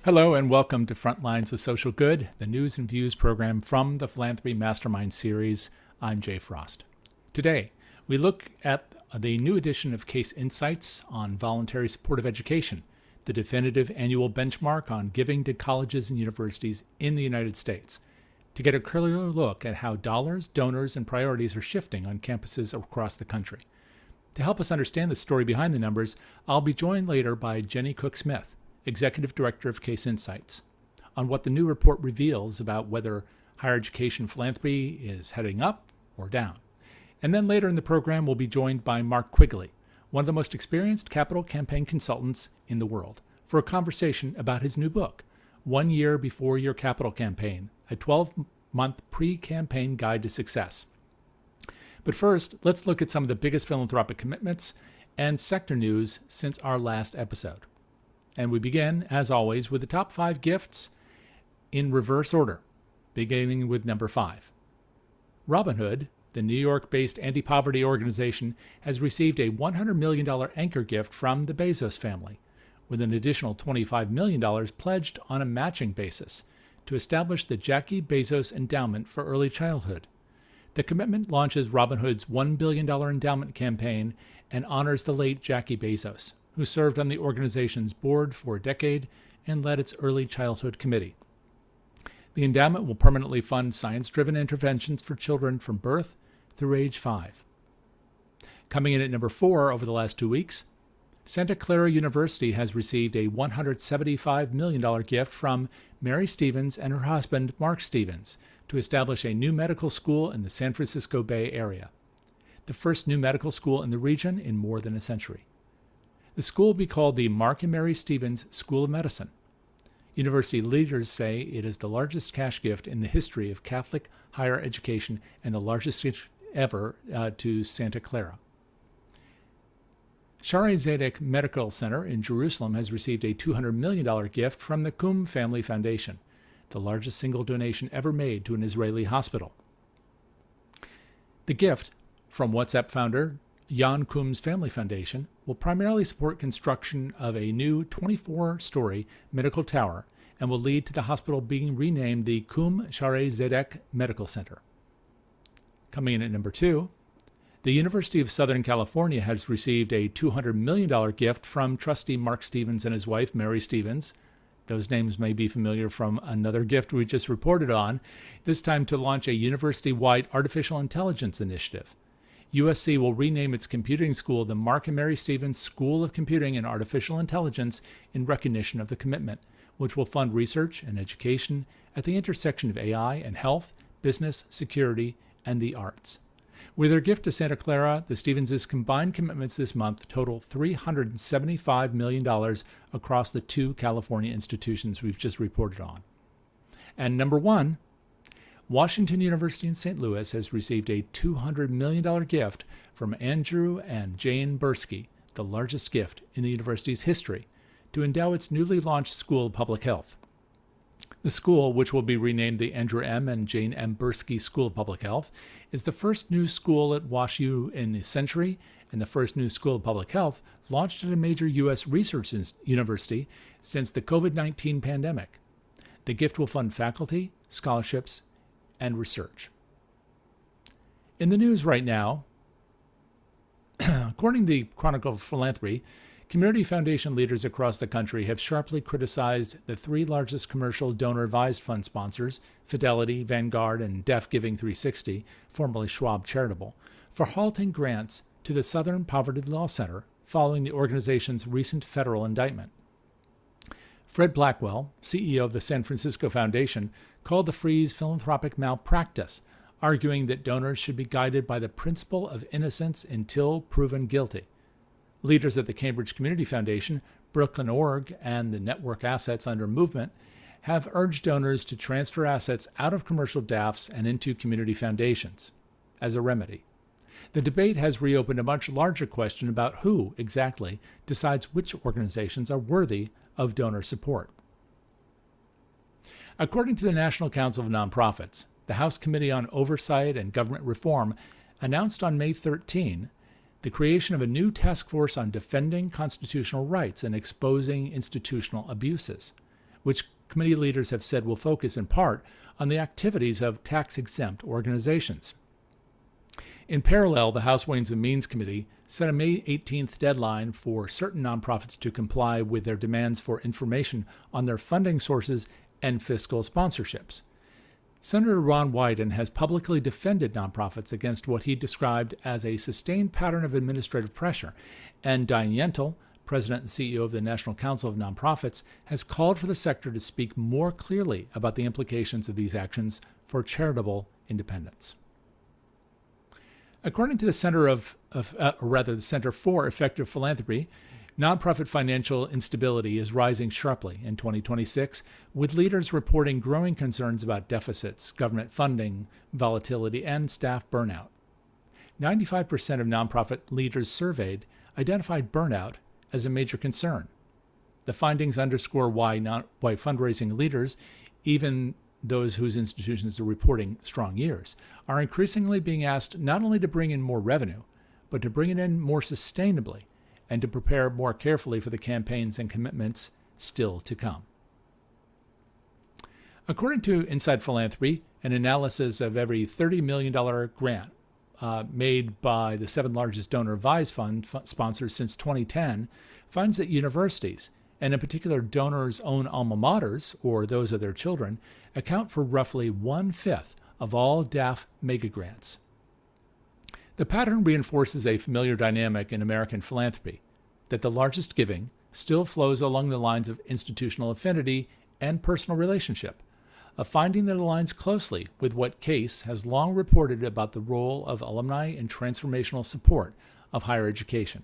Hello and welcome to Frontlines of Social Good, the news and views program from the Philanthropy Mastermind series. I'm Jay Frost. Today, we look at the new edition of Case Insights on Voluntary Support of Education, the definitive annual benchmark on giving to colleges and universities in the United States, to get a clearer look at how dollars, donors, and priorities are shifting on campuses across the country. To help us understand the story behind the numbers, I'll be joined later by Jenny Cooke Smith, Executive Director of Case Insights, on what the new report reveals about whether higher education philanthropy is heading up or down. And then later in the program, we'll be joined by Mark Quigley, one of the most experienced capital campaign consultants in the world, for a conversation about his new book, 1 Year Before Your Capital Campaign, a 12-month pre-campaign guide to success. But first, let's look at some of the biggest philanthropic commitments and sector news since our last episode. And we begin, as always, with the top 5 gifts in reverse order, beginning with number 5. Robinhood, the New York-based anti-poverty organization, has received a $100 million anchor gift from the Bezos family, with an additional $25 million pledged on a matching basis to establish the Jackie Bezos Endowment for Early Childhood. The commitment launches Robinhood's $1 billion endowment campaign and honors the late Jackie Bezos, who served on the organization's board for a decade and led its early childhood committee. The endowment will permanently fund science-driven interventions for children from birth through age 5. Coming in at number 4 over the last 2 weeks, Santa Clara University has received a $175 million gift from Mary Stevens and her husband, Mark Stevens, to establish a new medical school in the San Francisco Bay Area, the first new medical school in the region in more than a century. The school will be called the Mark and Mary Stevens School of Medicine. University leaders say it is the largest cash gift in the history of Catholic higher education and the largest gift ever to Santa Clara. Shaare Zedek Medical Center in Jerusalem has received a $200 million gift from the Cooke Family Foundation, the largest single donation ever made to an Israeli hospital. The gift, from WhatsApp founder Jan Koum's Family Foundation, will primarily support construction of a new 24-story medical tower and will lead to the hospital being renamed the Cooke Shaare Zedek Medical Center. Coming in at number 2, the University of Southern California has received a $200 million gift from trustee Mark Stevens and his wife, Mary Stevens. Those names may be familiar from another gift we just reported on, this time to launch a university-wide artificial intelligence initiative. USC will rename its computing school the Mark and Mary Stevens School of Computing and Artificial Intelligence in recognition of the commitment, which will fund research and education at the intersection of AI and health, business, security, and the arts. With their gift to Santa Clara, the Stevens' combined commitments this month total $375 million across the 2 California institutions we've just reported on. And number 1, Washington University in St. Louis has received a $200 million gift from Andrew and Jane Bursky, the largest gift in the university's history, to endow its newly launched School of Public Health. The school, which will be renamed the Andrew M. and Jane M. Bursky School of Public Health, is the first new school at WashU in a century and the first new School of Public Health launched at a major U.S. research university since the COVID-19 pandemic. The gift will fund faculty, scholarships, and research. In the news right now, according to the Chronicle of Philanthropy, community foundation leaders across the country have sharply criticized the 3 largest commercial donor-advised fund sponsors, Fidelity, Vanguard, and Deaf Giving 360, formerly Schwab Charitable, for halting grants to the Southern Poverty Law Center following the organization's recent federal indictment. Fred Blackwell, CEO of the San Francisco Foundation, called the freeze philanthropic malpractice, arguing that donors should be guided by the principle of innocence until proven guilty. Leaders at the Cambridge Community Foundation, Brooklyn Org, and the Network Assets Under Movement have urged donors to transfer assets out of commercial DAFs and into community foundations as a remedy. The debate has reopened a much larger question about who, exactly, decides which organizations are worthy of donor support. According to the National Council of Nonprofits, the House Committee on Oversight and Government Reform announced on May 13 the creation of a new task force on defending constitutional rights and exposing institutional abuses, which committee leaders have said will focus in part on the activities of tax-exempt organizations. In parallel, the House Ways and Means Committee set a May 18th deadline for certain nonprofits to comply with their demands for information on their funding sources and fiscal sponsorships. Senator Ron Wyden has publicly defended nonprofits against what he described as a sustained pattern of administrative pressure, and Diane Yentl, President and CEO of the National Council of Nonprofits, has called for the sector to speak more clearly about the implications of these actions for charitable independence. According to the the Center for Effective Philanthropy, nonprofit financial instability is rising sharply in 2026, with leaders reporting growing concerns about deficits, government funding, volatility, and staff burnout. 95% of nonprofit leaders surveyed identified burnout as a major concern. The findings underscore why fundraising leaders, even those whose institutions are reporting strong years, are increasingly being asked not only to bring in more revenue, but to bring it in more sustainably and to prepare more carefully for the campaigns and commitments still to come. According to Inside Philanthropy, an analysis of every $30 million grant made by the 7 largest donor-advised fund sponsors since 2010 finds that universities, and in particular donors' own alma maters or those of their children, account for roughly 1/5 of all DAF megagrants. The pattern reinforces a familiar dynamic in American philanthropy, that the largest giving still flows along the lines of institutional affinity and personal relationship, a finding that aligns closely with what Case has long reported about the role of alumni in transformational support of higher education.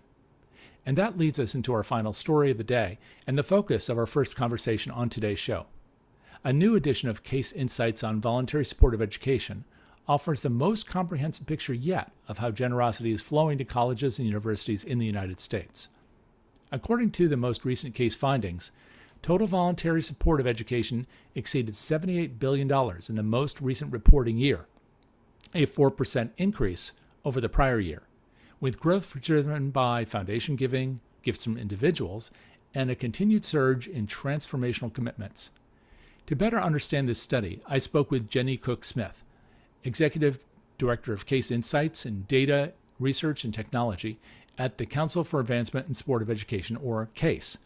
And that leads us into our final story of the day and the focus of our first conversation on today's show. A new edition of Case Insights on Voluntary Support of Education offers the most comprehensive picture yet of how generosity is flowing to colleges and universities in the United States. According to the most recent Case findings, total voluntary support of education exceeded $78 billion in the most recent reporting year, a 4% increase over the prior year, with growth driven by foundation giving, gifts from individuals, and a continued surge in transformational commitments. To better understand this study, I spoke with Jenny Cooke Smith, Executive Director of Case Insights and Data Research and Technology at the Council for Advancement and Support of Education, or CASE.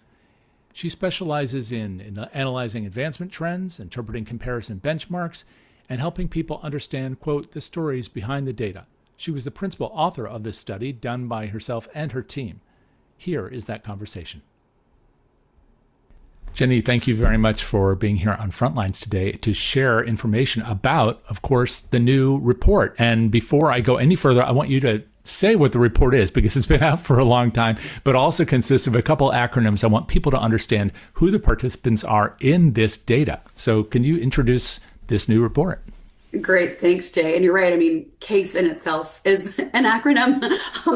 She specializes in analyzing advancement trends, interpreting comparison benchmarks, and helping people understand, quote, the stories behind the data. She was the principal author of this study done by herself and her team. Here is that conversation. Jenny, thank you very much for being here on Frontlines today to share information about, of course, the new report. And before I go any further, I want you to say what the report is, because it's been out for a long time, but also consists of a couple acronyms. I want people to understand who the participants are in this data. So can you introduce this new report? Great. Thanks, Jay. And you're right. I mean, CASE in itself is an acronym,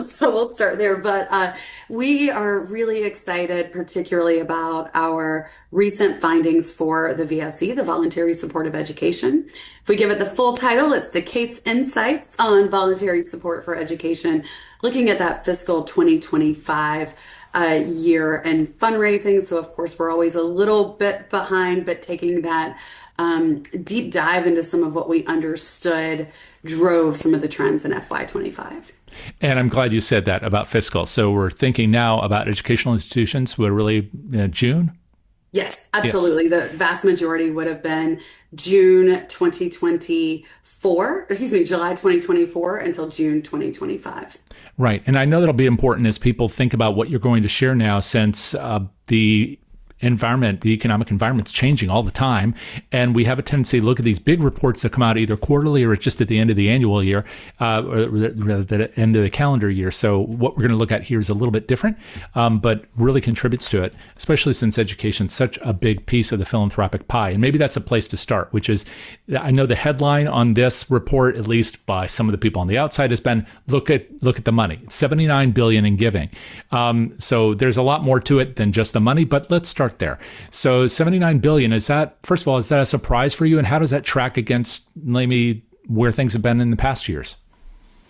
so we'll start there. But we are really excited, particularly about our recent findings for the VSE, the Voluntary Support of Education. If we give it the full title, it's the Case Insights on Voluntary Support for Education, looking at that fiscal 2025 year and fundraising. So, of course, we're always a little bit behind, but taking that deep dive into some of what we understood drove some of the trends in FY25. And I'm glad you said that about fiscal. So we're thinking now about educational institutions who are really June? Yes, absolutely. Yes. The vast majority would have been July 2024 until June 2025. Right. And I know that'll be important as people think about what you're going to share now, since the economic environment's changing all the time. And we have a tendency to look at these big reports that come out either quarterly or just at the end of the annual year, or the end of the calendar year. So what we're going to look at here is a little bit different, but really contributes to it, especially since education's such a big piece of the philanthropic pie. And maybe that's a place to start, which is, I know the headline on this report, at least by some of the people on the outside, has been, look at the money. It's $79 billion in giving. So there's a lot more to it than just the money, but let's start there. So $79 billion, is that, first of all, is that a surprise for you? And how does that track against maybe where things have been in the past years?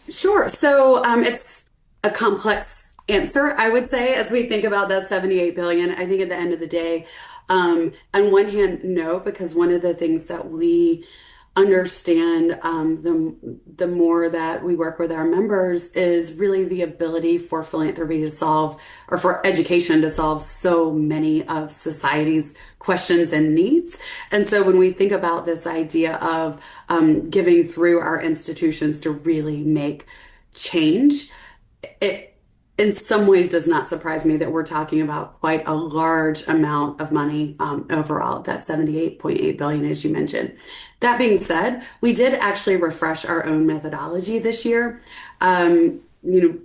Sure. So it's a complex answer, I would say, as we think about that $78 billion. I think at the end of the day, On one hand, no, because one of the things that we understand the more that we work with our members is really the ability for philanthropy to solve, or for education to solve, so many of society's questions and needs. And so when we think about this idea of giving through our institutions to really make change, it in some ways does not surprise me that we're talking about quite a large amount of money overall, that 78.8 billion, as you mentioned. That being said, we did actually refresh our own methodology this year. You know,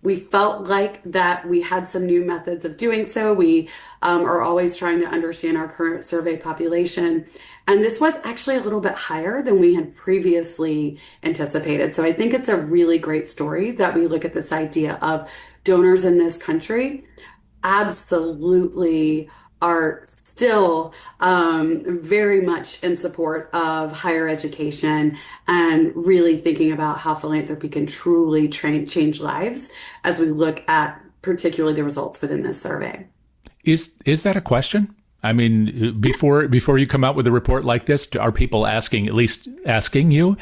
we felt like that we had some new methods of doing so. We are always trying to understand our current survey population. And this was actually a little bit higher than we had previously anticipated. So I think it's a really great story that we look at this idea of donors in this country absolutely are still very much in support of higher education and really thinking about how philanthropy can truly change lives as we look at particularly the results within this survey. Is that a question? I mean, before you come out with a report like this, are people asking, at least asking you,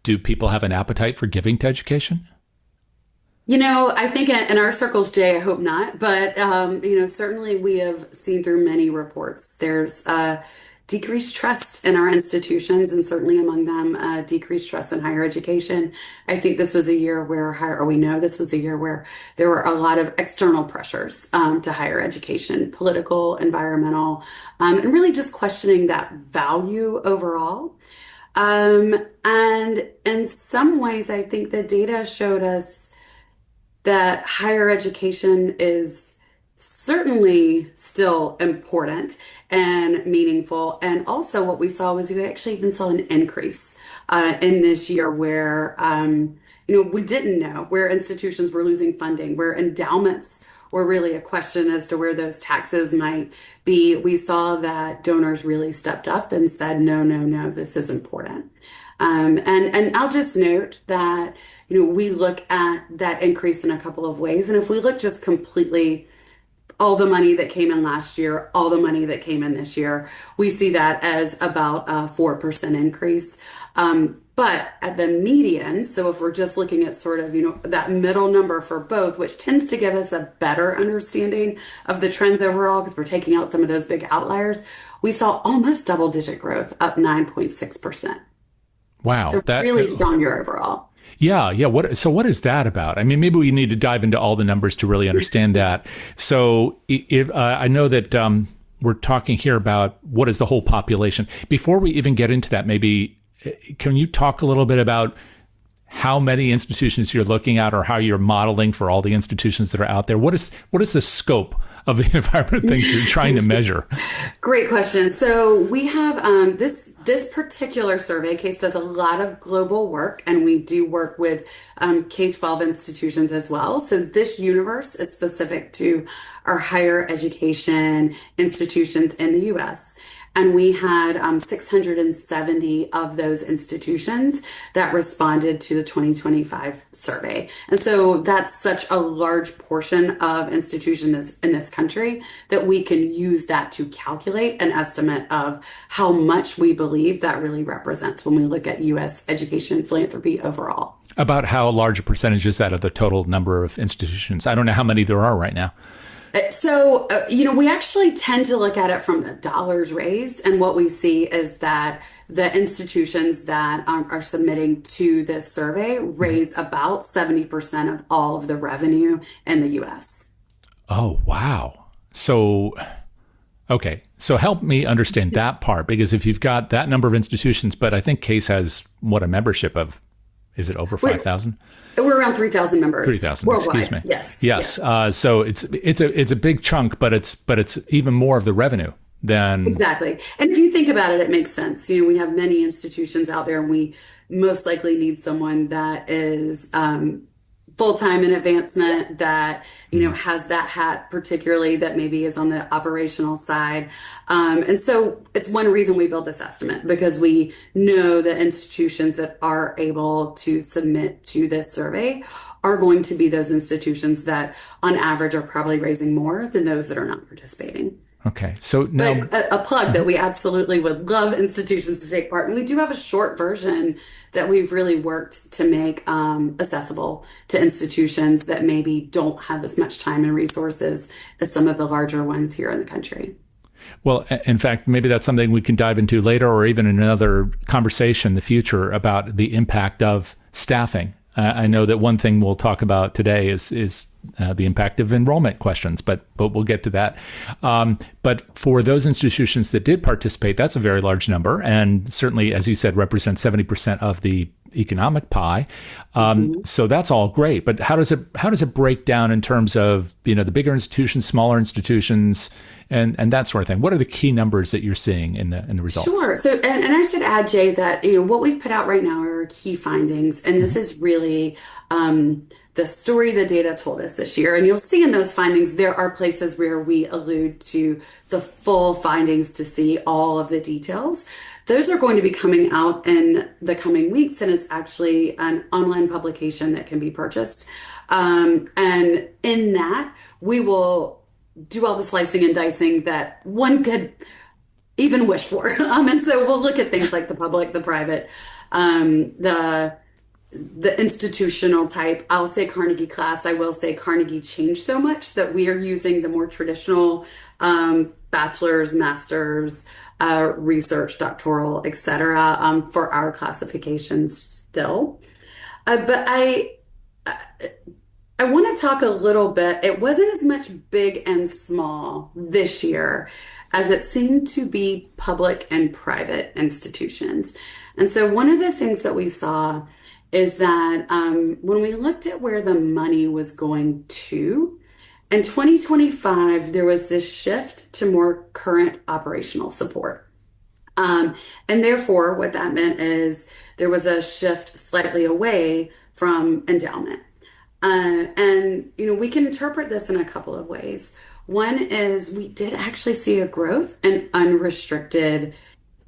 do people have an appetite for giving to education? I think in our circles, Jay, I hope not, but certainly we have seen through many reports, there's decreased trust in our institutions, and certainly among them, decreased trust in higher education. I think this was a year where, we know this was a year where there were a lot of external pressures to higher education, political, environmental, and really just questioning that value overall. And in some ways, I think the data showed us that higher education is certainly still important and meaningful. And also what we saw was we actually even saw an increase in this year where, we didn't know where institutions were losing funding, where endowments were really a question as to where those taxes might be. We saw that donors really stepped up and said, no, no, no, this is important. And I'll just note that, we look at that increase in a couple of ways. And if we look just completely all the money that came in last year, all the money that came in this year, we see that as about a 4% increase. But at the median, so if we're just looking at sort of, that middle number for both, which tends to give us a better understanding of the trends overall, because we're taking out some of those big outliers, we saw almost double-digit growth, up 9.6%. Wow. So really strong year overall. Yeah. What is that about? I mean, maybe we need to dive into all the numbers to really understand that. So if, I know that we're talking here about what is the whole population. Before we even get into that, maybe can you talk a little bit about how many institutions you're looking at or how you're modeling for all the institutions that are out there? What is the scope of the environment of things you're trying to measure? Great question. So we have this particular survey case does a lot of global work, and we do work with K-12 institutions as well. So this universe is specific to our higher education institutions in the U.S. And we had 670 of those institutions that responded to the 2025 survey. And so that's such a large portion of institutions in this country that we can use that to calculate an estimate of how much we believe that really represents when we look at U.S. education philanthropy overall. About how large a percentage is that of the total number of institutions? I don't know how many there are right now. So, we actually tend to look at it from the dollars raised. And what we see is that the institutions that are submitting to this survey raise about 70% of all of the revenue in the U.S. Oh, wow. So, okay. So help me understand that part, because if you've got that number of institutions, but I think CASE has, a membership of, is it over 5,000? We're around 3,000 members. 3,000. Worldwide. Excuse me. Yes. So it's a big chunk, but it's even more of the revenue than exactly. And if you think about it, it makes sense. We have many institutions out there, and we most likely need someone that is full-time in advancement, that has that hat, particularly that maybe is on the operational side. And so it's one reason we build this estimate, because we know that institutions that are able to submit to this survey are going to be those institutions that on average are probably raising more than those that are not participating. Okay. So now, But a plug that we absolutely would love institutions to take part. And we do have a short version that we've really worked to make accessible to institutions that maybe don't have as much time and resources as some of the larger ones here in the country. well, in fact, maybe that's something we can dive into later or even in another conversation in the future about the impact of staffing. I know that one thing we'll talk about today is the impact of enrollment questions, but we'll get to that. But for those institutions that did participate, that's a very large number, and certainly, as you said, represents 70% of the economic pie. So that's all great. But how does it break down in terms of the bigger institutions, smaller institutions, and that sort of thing? What are the key numbers that you're seeing in the results? Sure. So, and I should add, Jay, that what we've put out right now are our key findings, and this is really the story the data told us this year. And you'll see in those findings there are places where we allude to the full findings to see all of the details. Those are going to be coming out in the coming weeks, and it's actually an online publication that can be purchased. And in that, we will do all the slicing and dicing that one could even wish for. And so we'll look at things like the public, the private, the institutional type. I'll say Carnegie class. I will say Carnegie changed so much that we are using the more traditional bachelor's, master's, research, doctoral, etc. For our classifications still. But I want to talk a little bit. It wasn't as much big and small this year as it seemed to be public and private institutions. And so one of the things that we saw is that when we looked at where the money was going to, in 2025, there was this shift to more current operational support. And therefore, what that meant is there was a shift slightly away from endowment. And we can interpret this in a couple of ways. One is we did actually see a growth in unrestricted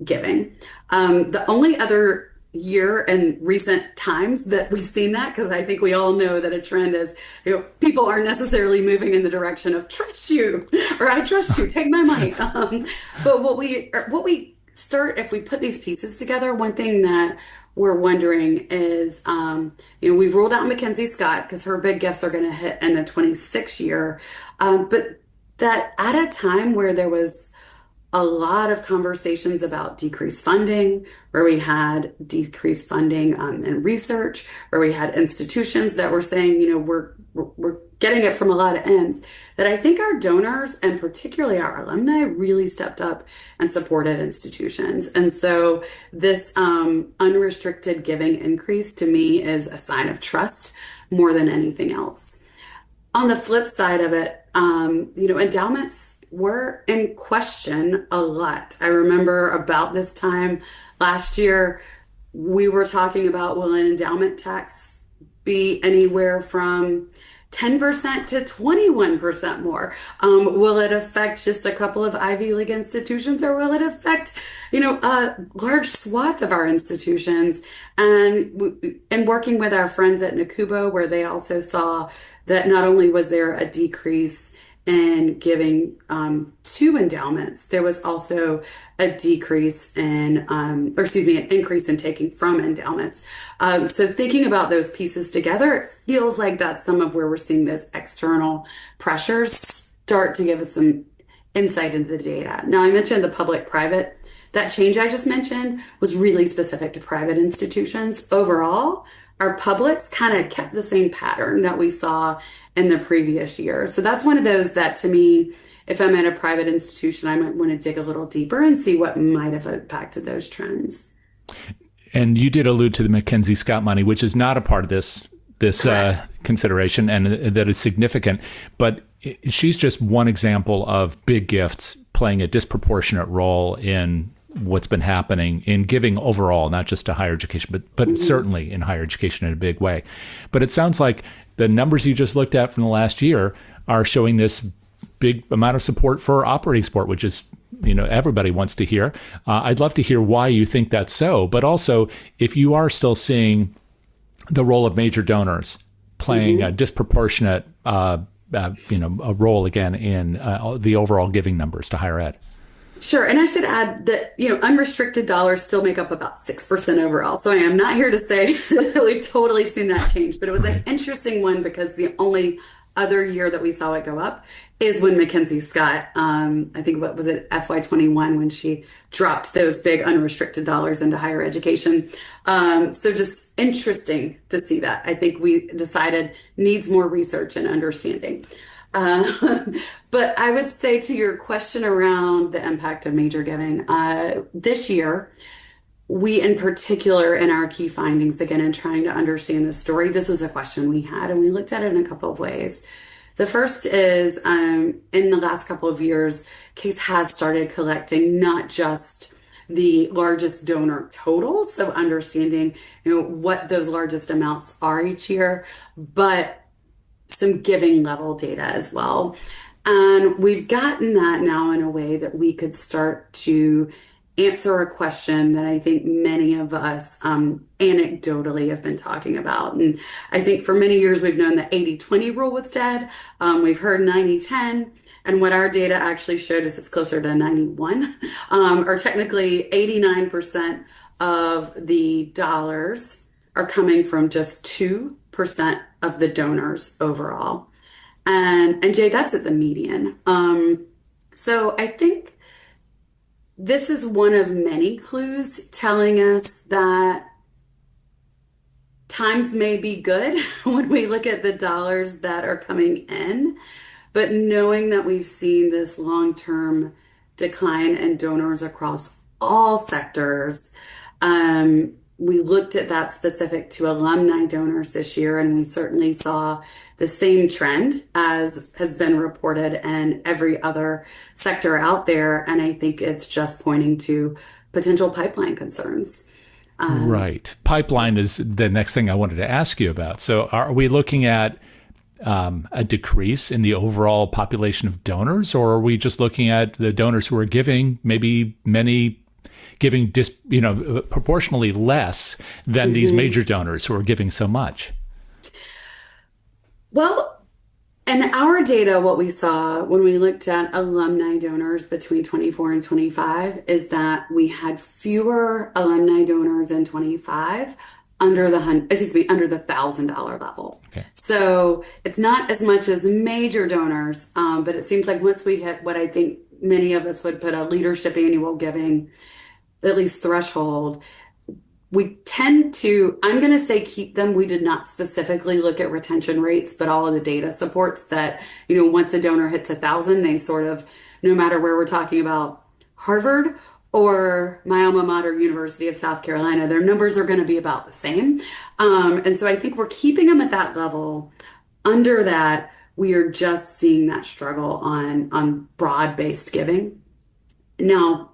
giving. The only other year in recent times that we've seen that, because I think we all know that a trend is, people aren't necessarily moving in the direction of trust you, or I trust you, take my money. But what we start, if we put these pieces together, one thing that we're wondering is, we've ruled out Mackenzie Scott because her big gifts are going to hit in the 26 year. But that at a time where there was a lot of conversations about decreased funding, where we had decreased funding in research, where we had institutions that were saying, we're getting it from a lot of ends, that I think our donors and particularly our alumni really stepped up and supported institutions. And so this unrestricted giving increase to me is a sign of trust more than anything else. On the flip side of it, endowments were in question a lot. I remember about this time last year, we were talking about, will an endowment tax be anywhere from 10% to 21% more? Will it affect just a couple of Ivy League institutions, or will it affect, a large swath of our institutions? And working with our friends at NACUBO, where they also saw that not only was there a decrease in giving to endowments, there was also a decrease in, an increase in taking from endowments. So thinking about those pieces together, it feels like that's some of where we're seeing those external pressures start to give us some insight into the data. Now, I mentioned the public-private. That change I just mentioned was really specific to private institutions. Overall, our publics kind of kept the same pattern that we saw in the previous year. So that's one of those that, to me, if I'm at a private institution, I might want to dig a little deeper and see what might have impacted those trends. And you did allude to the Mackenzie Scott money, which is not a part of this consideration, and that is significant. But she's just one example of big gifts playing a disproportionate role in what's been happening in giving overall, not just to higher education, but certainly in higher education in a big way. But it sounds like the numbers you just looked at from the last year are showing this big amount of support for operating support, which is, everybody wants to hear. I'd love to hear why you think that's so, but also if you are still seeing the role of major donors playing a disproportionate a role again in the overall giving numbers to higher ed. Sure. And I should add that, unrestricted dollars still make up about 6% overall. So I am not here to say that we've totally seen that change, but it was an interesting one because the only other year that we saw it go up is when Mackenzie Scott, I think, what was it, FY21, when she dropped those big unrestricted dollars into higher education. So just interesting to see that. I think we decided needs more research and understanding. But I would say, to your question around the impact of major giving, this year, we in particular, in our key findings, again, in trying to understand the story, this was a question we had, and we looked at it in a couple of ways. The first is, in the last couple of years, CASE has started collecting not just the largest donor totals, so understanding, what those largest amounts are each year, but some giving level data as well. And we've gotten that now in a way that we could start to answer a question that I think many of us anecdotally have been talking about. And I think for many years we've known the 80-20 rule was dead. We've heard 90-10. And what our data actually showed is it's closer to 91, or technically 89% of the dollars are coming from just 2% of the donors overall. And Jay, that's at the median. So I think this is one of many clues telling us that times may be good when we look at the dollars that are coming in, but knowing that we've seen this long-term decline in donors across all sectors, we looked at that specific to alumni donors this year, and we certainly saw the same trend as has been reported in every other sector out there. And I think it's just pointing to potential pipeline concerns. Right. Pipeline is the next thing I wanted to ask you about. So are we looking at a decrease in the overall population of donors, or are we just looking at the donors who are giving, maybe many giving proportionally less than these major donors who are giving so much? Well, in our data, what we saw when we looked at alumni donors between 24 and 25 is that we had fewer alumni donors in 25 under the $1,000 level. Okay. So it's not as much as major donors, but it seems like once we hit what I think many of us would put a leadership annual giving, at least threshold, we tend to, I'm going to say, keep them. We did not specifically look at retention rates, but all of the data supports that, once a donor hits 1,000, they sort of, no matter where we're talking about Harvard or my alma mater, University of South Carolina, their numbers are going to be about the same. And so I think we're keeping them at that level. Under that, we are just seeing that struggle on broad-based giving. Now,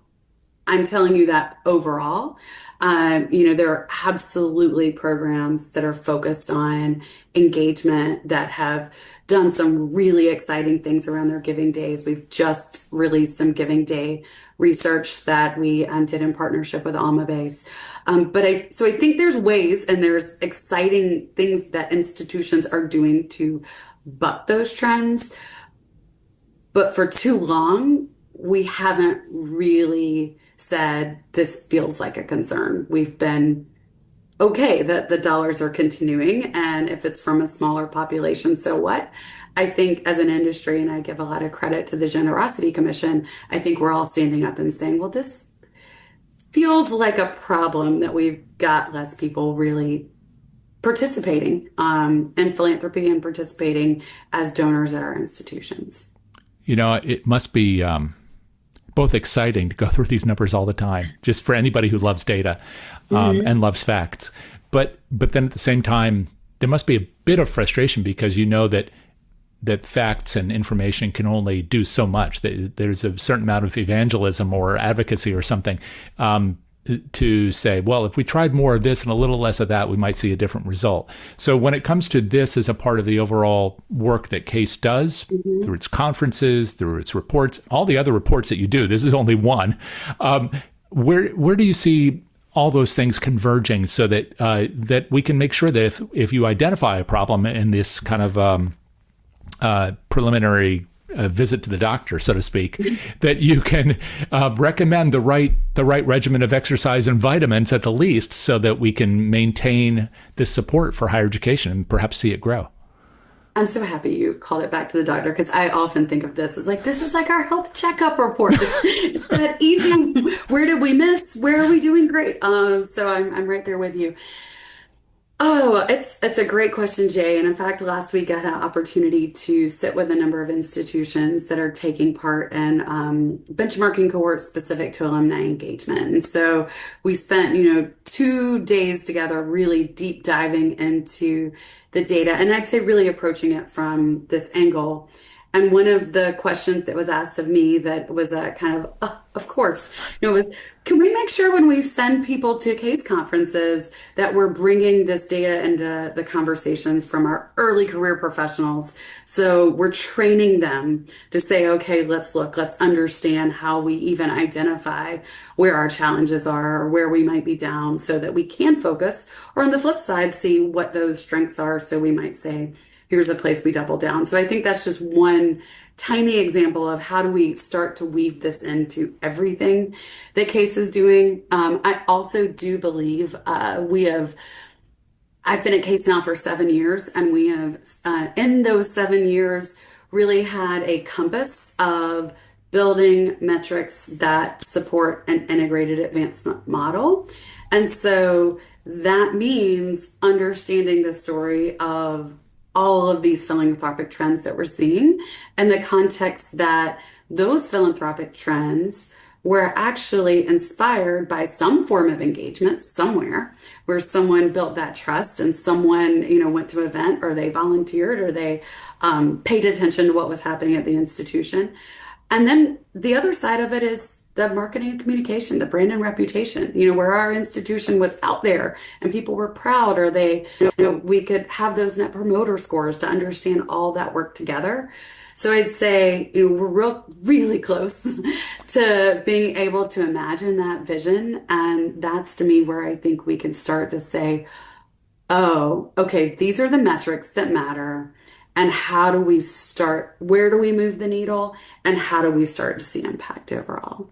I'm telling you that overall, there are absolutely programs that are focused on engagement that have done some really exciting things around their giving days. We've just released some giving day research that we did in partnership with AlmaBase. So I think there's ways and there's exciting things that institutions are doing to buck those trends. But for too long, we haven't really said this feels like a concern. We've been okay that the dollars are continuing, and if it's from a smaller population, so what? I think as an industry, and I give a lot of credit to the Generosity Commission, I think we're all standing up and saying, well, this feels like a problem that we've got less people really participating in philanthropy and participating as donors at our institutions. It must be both exciting to go through these numbers all the time, just for anybody who loves data and loves facts. But then at the same time, there must be a bit of frustration because that facts and information can only do so much. There's a certain amount of evangelism or advocacy or something to say, well, if we tried more of this and a little less of that, we might see a different result. So when it comes to this as a part of the overall work that CASE does, through its conferences, through its reports, all the other reports that you do, this is only one, where do you see all those things converging so that that we can make sure that if you identify a problem in this kind of preliminary visit to the doctor, so to speak, that you can recommend the right regimen of exercise and vitamins at the least, so that we can maintain this support for higher education and perhaps see it grow. I'm so happy you called it back to the doctor, because I often think of this as like, this is like our health checkup report. It's that easy. Where did we miss? Where are we doing great? So I'm right there with you. Oh, it's a great question, Jay. And in fact, last week I had an opportunity to sit with a number of institutions that are taking part in benchmarking cohorts specific to alumni engagement. And so we spent, 2 days together, really deep diving into the data, and I'd say really approaching it from this angle. And one of the questions that was asked of me that was a kind of course, was, can we make sure when we send people to case conferences that we're bringing this data into the conversations from our early career professionals? So we're training them to say, okay, let's understand how we even identify where our challenges are or where we might be down, so that we can focus, or on the flip side, see what those strengths are. So we might say, here's a place we double down. So I think that's just one tiny example of how do we start to weave this into everything that CASE is doing. I also do believe I've been at CASE now for 7 years, and we have, in those 7 years, really had a compass of building metrics that support an integrated advancement model. And so that means understanding the story of all of these philanthropic trends that we're seeing, and the context that those philanthropic trends were actually inspired by some form of engagement somewhere, where someone built that trust and someone, went to an event, or they volunteered, or they paid attention to what was happening at the institution. And then the other side of it is the marketing and communication, the brand and reputation, where our institution was out there and people were proud, or we could have those net promoter scores to understand all that work together. So I'd say, we're really close to being able to imagine that vision. And that's, to me, where I think we can start to say, oh, okay, these are the metrics that matter. And how do we start? Where do we move the needle? And how do we start to see impact overall?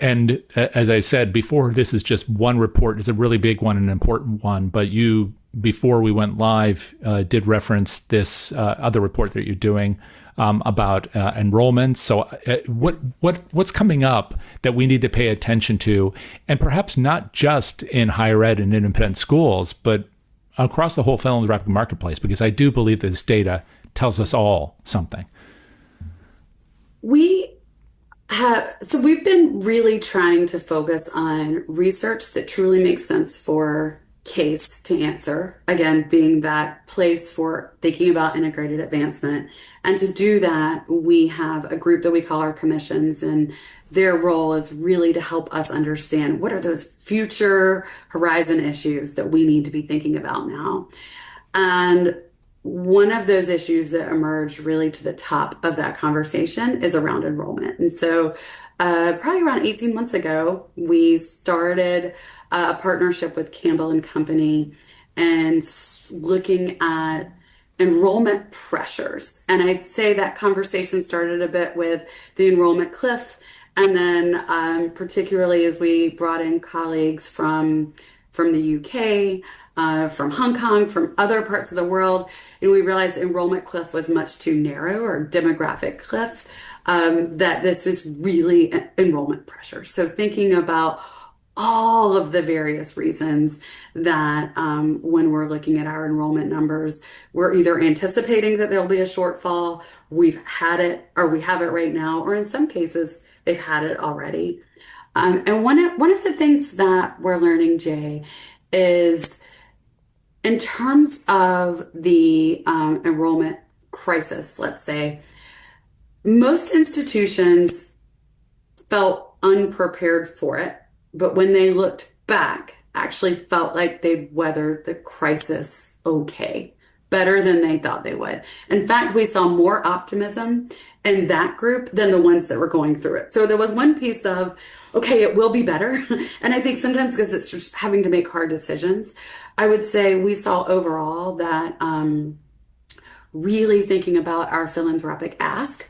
And as I said before, this is just one report. It's a really big one, an important one. But you, before we went live, did reference this other report that you're doing about enrollment. So what's coming up that we need to pay attention to, and perhaps not just in higher ed and independent schools, but across the whole philanthropic marketplace? Because I do believe this data tells us all something. So we've been really trying to focus on research that truly makes sense for CASE to answer, again, being that place for thinking about integrated advancement. And to do that, we have a group that we call our commissions, and their role is really to help us understand what are those future horizon issues that we need to be thinking about now. And one of those issues that emerged really to the top of that conversation is around enrollment. And so probably around 18 months ago, we started a partnership with Campbell and Company, and looking at enrollment pressures. And I'd say that conversation started a bit with the enrollment cliff. And then particularly as we brought in colleagues from the UK, from Hong Kong, from other parts of the world, and we realized enrollment cliff was much too narrow, or demographic cliff, that this is really enrollment pressure. So thinking about all of the various reasons that when we're looking at our enrollment numbers, we're either anticipating that there'll be a shortfall, we've had it, or we have it right now, or in some cases, they've had it already. And one of the things that we're learning, Jay, is in terms of the enrollment crisis, let's say, most institutions felt unprepared for it, but when they looked back, actually felt like they'd weathered the crisis okay, better than they thought they would. In fact, we saw more optimism in that group than the ones that were going through it. So there was one piece of, okay, it will be better. And I think sometimes because it's just having to make hard decisions, I would say we saw overall that really thinking about our philanthropic ask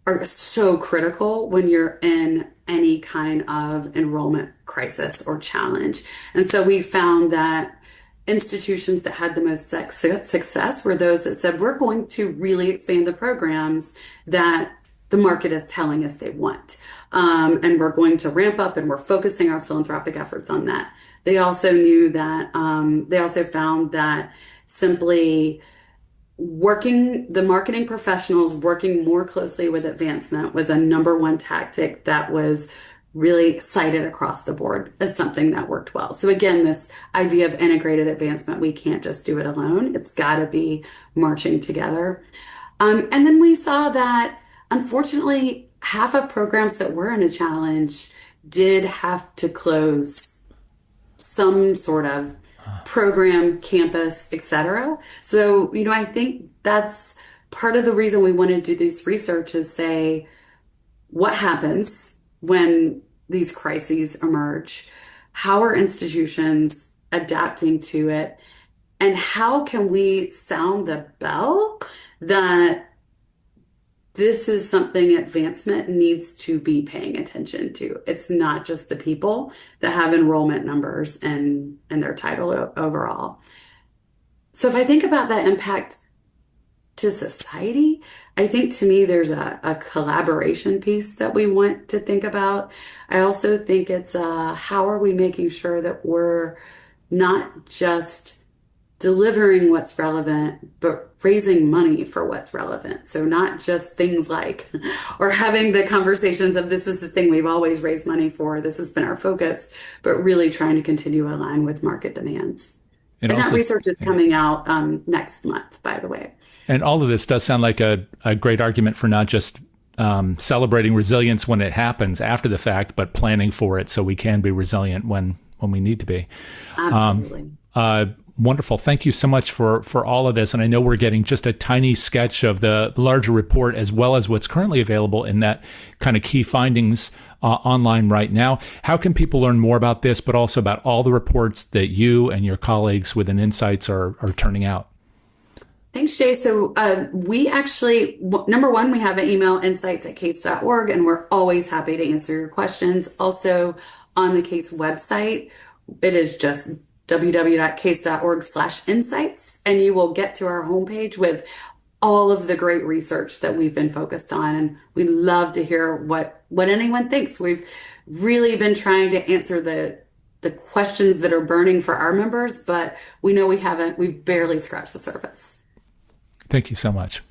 are so critical when you're in any kind of enrollment crisis or challenge. And so we found that institutions that had the most success were those that said, we're going to really expand the programs that the market is telling us they want. And we're going to ramp up and we're focusing our philanthropic efforts on that. They also knew that, they also found that simply the marketing professionals working more closely with advancement was a number one tactic that was really cited across the board as something that worked well. So again, this idea of integrated advancement, we can't just do it alone. It's got to be marching together. And then we saw that, unfortunately, half of programs that were in a challenge did have to close some sort of program, campus, etc. So, I think that's part of the reason we want to do this research is say, what happens when these crises emerge? How are institutions adapting to it? And how can we sound the bell that this is something advancement needs to be paying attention to? It's not just the people that have enrollment numbers and their title overall. So if I think about that impact to society, I think to me there's a collaboration piece that we want to think about. I also think it's how are we making sure that we're not just delivering what's relevant, but raising money for what's relevant. So not just things like, or having the conversations of this is the thing we've always raised money for, this has been our focus, but really trying to continue to align with market demands. And that research is coming out next month, by the way. And all of this does sound like a great argument for not just celebrating resilience when it happens after the fact, but planning for it so we can be resilient when we need to be. Absolutely. Wonderful. Thank you so much for all of this. And I know we're getting just a tiny sketch of the larger report as well as what's currently available in that kind of key findings online right now. How can people learn more about this, but also about all the reports that you and your colleagues within Insights are turning out? Thanks, Jay. So we actually, number one, we have an email, insights@case.org, and we're always happy to answer your questions. Also on the CASE website, it is just www.case.org/insights, and you will get to our homepage with all of the great research that we've been focused on. And we'd love to hear what anyone thinks. We've really been trying to answer the questions that are burning for our members, but we know we've barely scratched the surface. Thank you so much.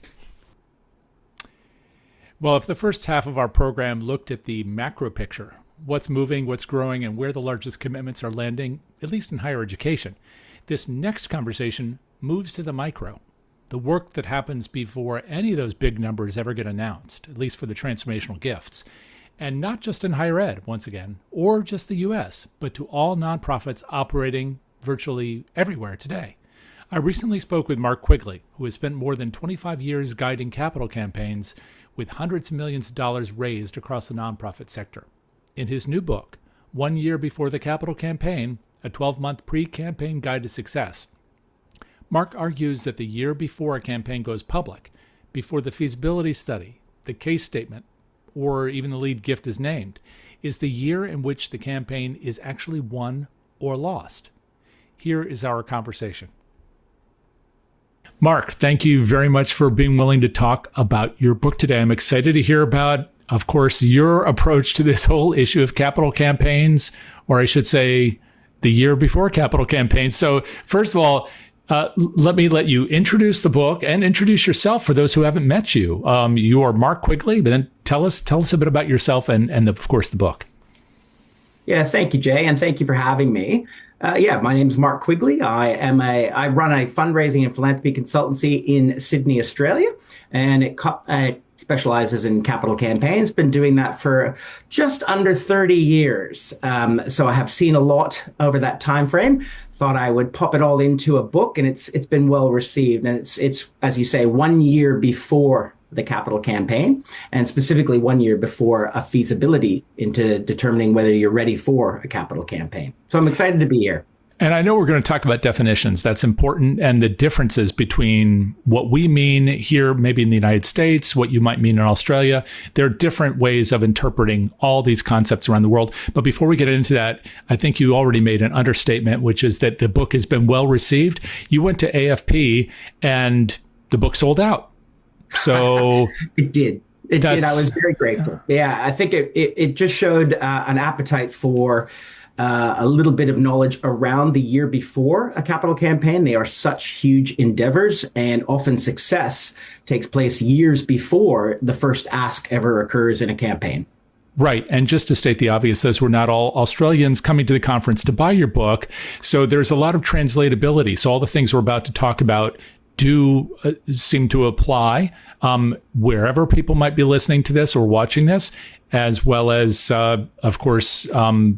Well, if the first half of our program looked at the macro picture, what's moving, what's growing, and where the largest commitments are landing, at least in higher education, this next conversation moves to the micro, the work that happens before any of those big numbers ever get announced, at least for the transformational gifts. And not just in higher ed, once again, or just the U.S., but to all nonprofits operating virtually everywhere today. I recently spoke with Mark Quigley, who has spent more than 25 years guiding capital campaigns with hundreds of millions of dollars raised across the nonprofit sector. In his new book, 1 Year Before the Capital Campaign, a 12-month pre-campaign guide to success, Mark argues that the year before a campaign goes public, before the feasibility study, the case statement, or even the lead gift is named, is the year in which the campaign is actually won or lost. Here is our conversation. Mark, thank you very much for being willing to talk about your book today. I'm excited to hear about, of course, your approach to this whole issue of capital campaigns, or I should say the year before capital campaigns. So first of all, let you introduce the book and introduce yourself for those who haven't met you. You are Mark Quigley, but then tell us a bit about yourself and of course, the book. Yeah, thank you, Jay, and thank you for having me. My name's Mark Quigley. I run a fundraising and philanthropy consultancy in Sydney, Australia, and it specializes in capital campaigns. Been doing that for just under 30 years. So I have seen a lot over that time frame. Thought I would pop it all into a book, and it's been well received. And it's as you say, 1 year before the capital campaign, and specifically 1 year before a feasibility into determining whether you're ready for a capital campaign. So I'm excited to be here. And I know we're going to talk about definitions. That's important. And the differences between what we mean here, maybe in the United States, what you might mean in Australia. There are different ways of interpreting all these concepts around the world. But before we get into that, I think you already made an understatement, which is that the book has been well received. You went to AFP and the book sold out. So it did. It did. I was very grateful. Yeah, I think it just showed an appetite for a little bit of knowledge around the year before a capital campaign. They are such huge endeavors, and often success takes place years before the first ask ever occurs in a campaign. Right. And just to state the obvious, those were not all Australians coming to the conference to buy your book. So there's a lot of translatability. So all the things we're about to talk about do seem to apply wherever people might be listening to this or watching this, as well as, of course,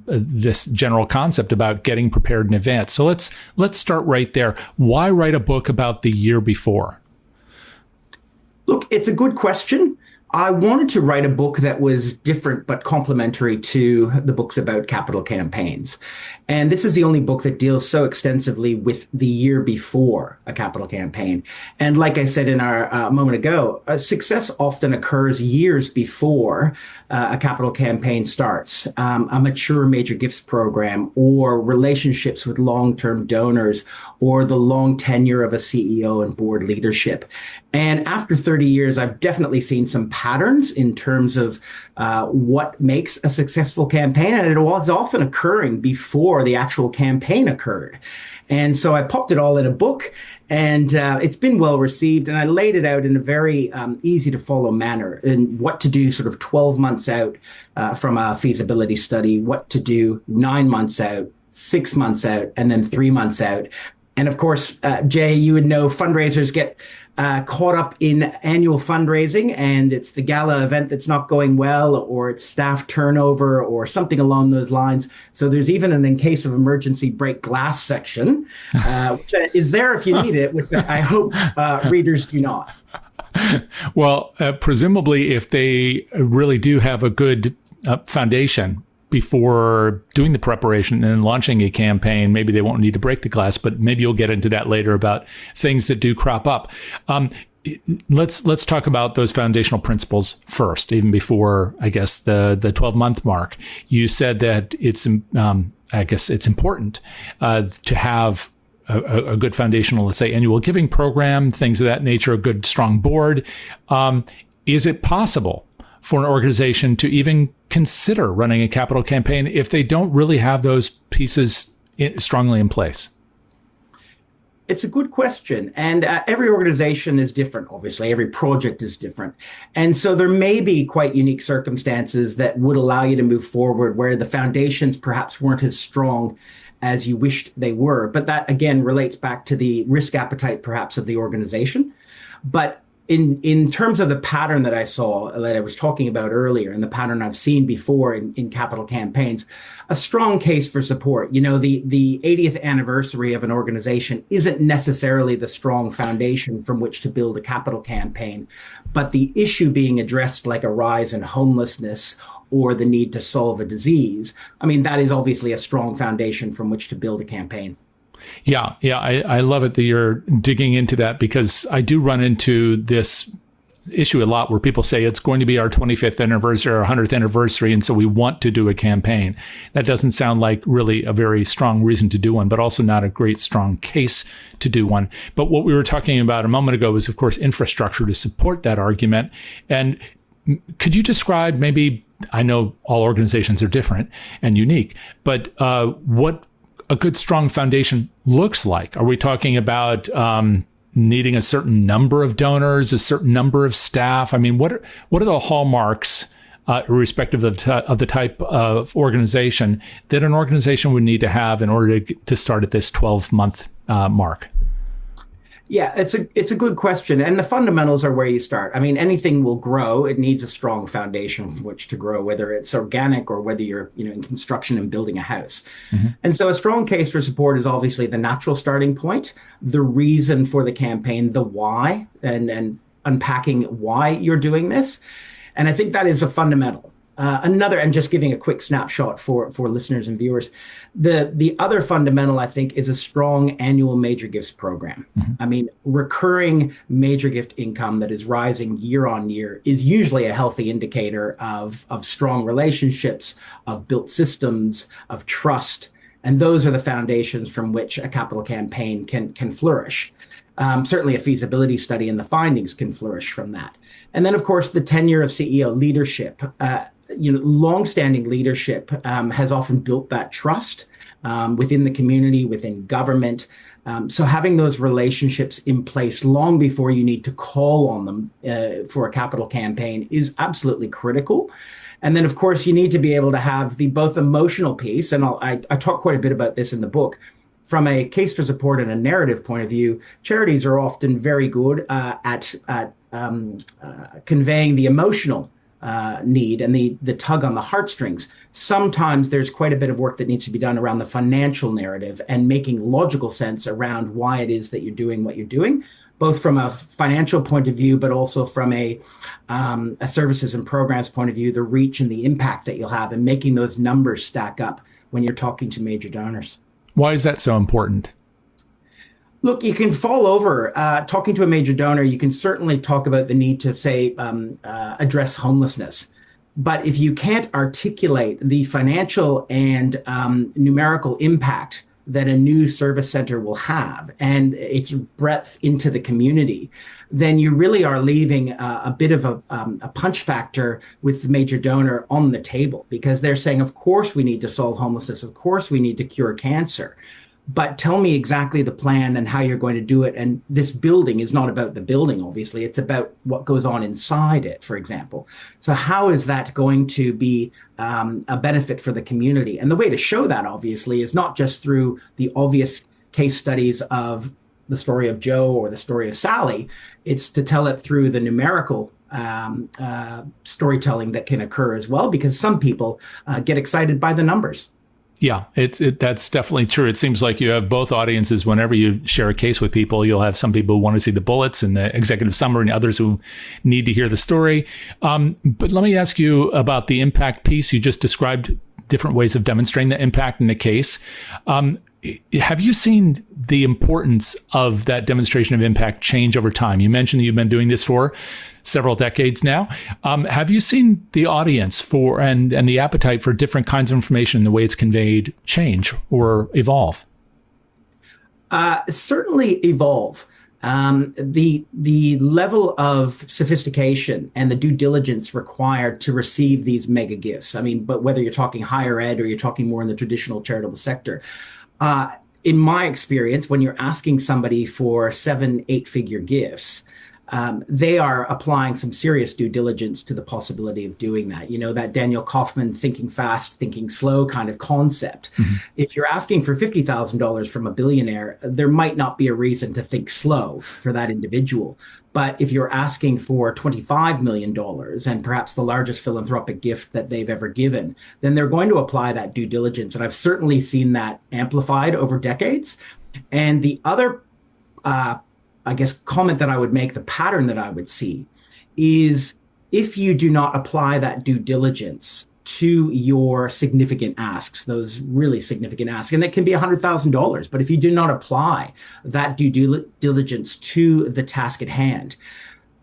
this general concept about getting prepared in advance. So let's start right there. Why write a book about the year before? Look, it's a good question. I wanted to write a book that was different but complementary to the books about capital campaigns. And this is the only book that deals so extensively with the year before a capital campaign. And like I said in our moment ago, success often occurs years before a capital campaign starts. A mature major gifts program, or relationships with long-term donors, or the long tenure of a CEO and board leadership. And after 30 years, I've definitely seen some patterns in terms of what makes a successful campaign. And it was often occurring before the actual campaign occurred. And so I popped it all in a book, and it's been well received. And I laid it out in a very easy to follow manner, in what to do sort of 12 months out from a feasibility study, what to do 9 months out, 6 months out, and then 3 months out. And of course, Jay, you would know fundraisers get caught up in annual fundraising, and it's the gala event that's not going well, or it's staff turnover, or something along those lines. So there's even an in case of emergency break glass section, which is there if you need it, which I hope readers do not. Well, presumably, if they really do have a good foundation before doing the preparation and launching a campaign, maybe they won't need to break the glass, but maybe you'll get into that later about things that do crop up. Let's talk about those foundational principles first, even before, I guess, the 12-month mark. You said that it's, I guess it's important to have a good foundational, let's say, annual giving program, things of that nature, a good, strong board. Is it possible for an organization to even consider running a capital campaign if they don't really have those pieces strongly in place? It's a good question. And every organization is different, obviously. Every project is different. And so there may be quite unique circumstances that would allow you to move forward where the foundations perhaps weren't as strong as you wished they were. But that, again, relates back to the risk appetite, perhaps, of the organization. But in terms of the pattern that I saw, that I was talking about earlier, and the pattern I've seen before in capital campaigns, a strong case for support. You know, the 80th anniversary of an organization isn't necessarily the strong foundation from which to build a capital campaign, but the issue being addressed, like a rise in homelessness or the need to solve a disease, I mean, that is obviously a strong foundation from which to build a campaign. Yeah, I love it that you're digging into that, because I do run into this issue a lot where people say it's going to be our 25th anniversary or 100th anniversary, and so we want to do a campaign. That doesn't sound like really a very strong reason to do one, but also not a great strong case to do one. But what we were talking about a moment ago was, of course, infrastructure to support that argument. And could you describe, maybe, I know all organizations are different and unique, but what a good, strong foundation looks like? Are we talking about needing a certain number of donors, a certain number of staff? I mean, what are the hallmarks, irrespective of the type of organization, that an organization would need to have in order to start at this 12-month mark? Yeah, it's a good question. And the fundamentals are where you start. I mean, anything will grow. It needs a strong foundation from which to grow, whether it's organic or whether you're, in construction and building a house. Mm-hmm. And so a strong case for support is obviously the natural starting point, the reason for the campaign, the why, and unpacking why you're doing this. And I think that is a fundamental. another, and just giving a quick snapshot for listeners and viewers, the other fundamental, I think, is a strong annual major gifts program. I mean, recurring major gift income that is rising year on year is usually a healthy indicator of strong relationships, of built systems, of trust. And those are the foundations from which a capital campaign can flourish. Certainly a feasibility study and the findings can flourish from that. And then, of course, the tenure of CEO leadership. Longstanding leadership has often built that trust within the community, within government. So having those relationships in place long before you need to call on them for a capital campaign is absolutely critical. And then, of course, you need to be able to have the both emotional piece, and I talk quite a bit about this in the book. From a case for support and a narrative point of view, charities are often very good at conveying the emotional need and the tug on the heartstrings. Sometimes there's quite a bit of work that needs to be done around the financial narrative and making logical sense around why it is that you're doing what you're doing, both from a financial point of view, but also from a services and programs point of view, the reach and the impact that you'll have, and making those numbers stack up when you're talking to major donors. Why is that so important? Look, you can fall over talking to a major donor. You can certainly talk about the need to, say, address homelessness. But if you can't articulate the financial and numerical impact that a new service center will have and its breadth into the community, then you really are leaving a bit of a punch factor with the major donor on the table, because they're saying, of course, we need to solve homelessness. Of course, we need to cure cancer. But tell me exactly the plan and how you're going to do it. And this building is not about the building, obviously. It's about what goes on inside it, for example. So how is that going to be a benefit for the community? And the way to show that, obviously, is not just through the obvious case studies of the story of Joe or the story of Sally. It's to tell it through the numerical storytelling that can occur as well, because some people get excited by the numbers. Yeah, that's definitely true. It seems like you have both audiences. Whenever you share a case with people, you'll have some people who want to see the bullets and the executive summary, and others who need to hear the story. But let me ask you about the impact piece. You just described different ways of demonstrating the impact in a case. Have you seen the importance of that demonstration of impact change over time? You mentioned that you've been doing this for several decades now. Have you seen the audience for and the appetite for different kinds of information, the way it's conveyed, change or evolve? Certainly evolve. The level of sophistication and the due diligence required to receive these mega gifts. I mean, but whether you're talking higher ed or you're talking more in the traditional charitable sector, in my experience, when you're asking somebody for 7-8-figure gifts, they are applying some serious due diligence to the possibility of doing that. You know, that Daniel Kaufman thinking fast, thinking slow kind of concept. Mm-hmm. If you're asking for $50,000 from a billionaire, there might not be a reason to think slow for that individual. But if you're asking for $25 million and perhaps the largest philanthropic gift that they've ever given, then they're going to apply that due diligence. And I've certainly seen that amplified over decades. And the other comment that I would make, the pattern that I would see, is if you do not apply that due diligence to your significant asks, those really significant asks, and it can be $100,000, but if you do not apply that due diligence to the task at hand,